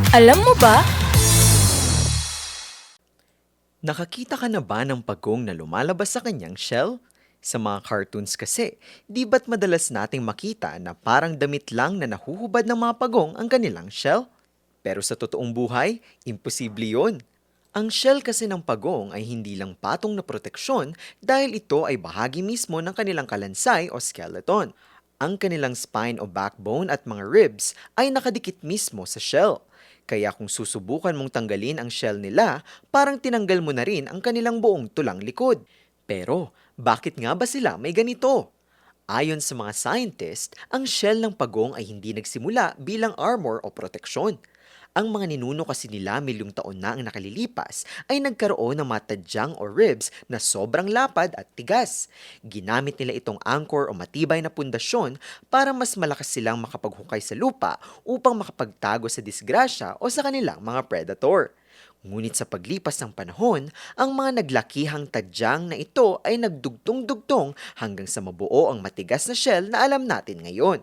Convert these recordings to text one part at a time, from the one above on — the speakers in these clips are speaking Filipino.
Alam mo ba? Nakakita ka na ba ng pagong na lumalabas sa kanyang shell? Sa mga cartoons kasi, di ba't madalas nating makita na parang damit lang na nahuhubad ng mga pagong ang kanilang shell? Pero sa totoong buhay, imposible yon. Ang shell kasi ng pagong ay hindi lang patong na proteksyon dahil ito ay bahagi mismo ng kanilang kalansay o skeleton. Ang kanilang spine o backbone at mga ribs ay nakadikit mismo sa shell. Kaya kung susubukan mong tanggalin ang shell nila, parang tinanggal mo na rin ang kanilang buong tulang likod. Pero, bakit nga ba sila may ganito? Ayon sa mga scientist, ang shell ng pagong ay hindi nagsimula bilang armor o proteksyon. Ang mga ninuno kasi nila milyong taon na ang nakalilipas ay nagkaroon ng matadyang o ribs na sobrang lapad at tigas. Ginamit nila itong anchor o matibay na pundasyon para mas malakas silang makapaghukay sa lupa upang makapagtago sa disgrasya o sa kanilang mga predator. Ngunit sa paglipas ng panahon, ang mga naglakihang tadyang na ito ay nagdugtong-dugtong hanggang sa mabuo ang matigas na shell na alam natin ngayon.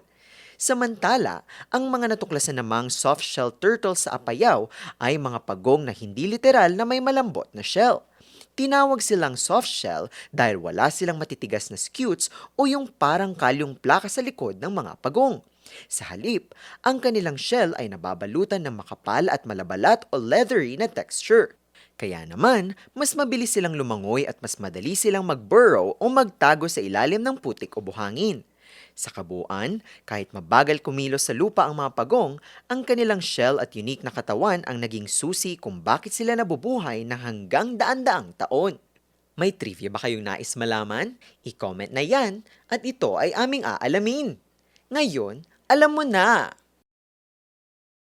Samantala, ang mga natuklasan namang soft-shell turtles sa Apayao ay mga pagong na hindi literal na may malambot na shell. Tinawag silang soft shell dahil wala silang matitigas na scutes o yung parang kalyong plaka sa likod ng mga pagong. Sa halip, ang kanilang shell ay nababalutan ng makapal at malabalat o leathery na texture. Kaya naman, mas mabilis silang lumangoy at mas madali silang mag-burrow o magtago sa ilalim ng putik o buhangin. Sa kabuuan, kahit mabagal kumilos sa lupa ang mga pagong, ang kanilang shell at unique na katawan ang naging susi kung bakit sila nabubuhay na hanggang daan-daang taon. May trivia ba kayong nais malaman? I-comment na yan at ito ay aming aalamin. Ngayon, alam mo na!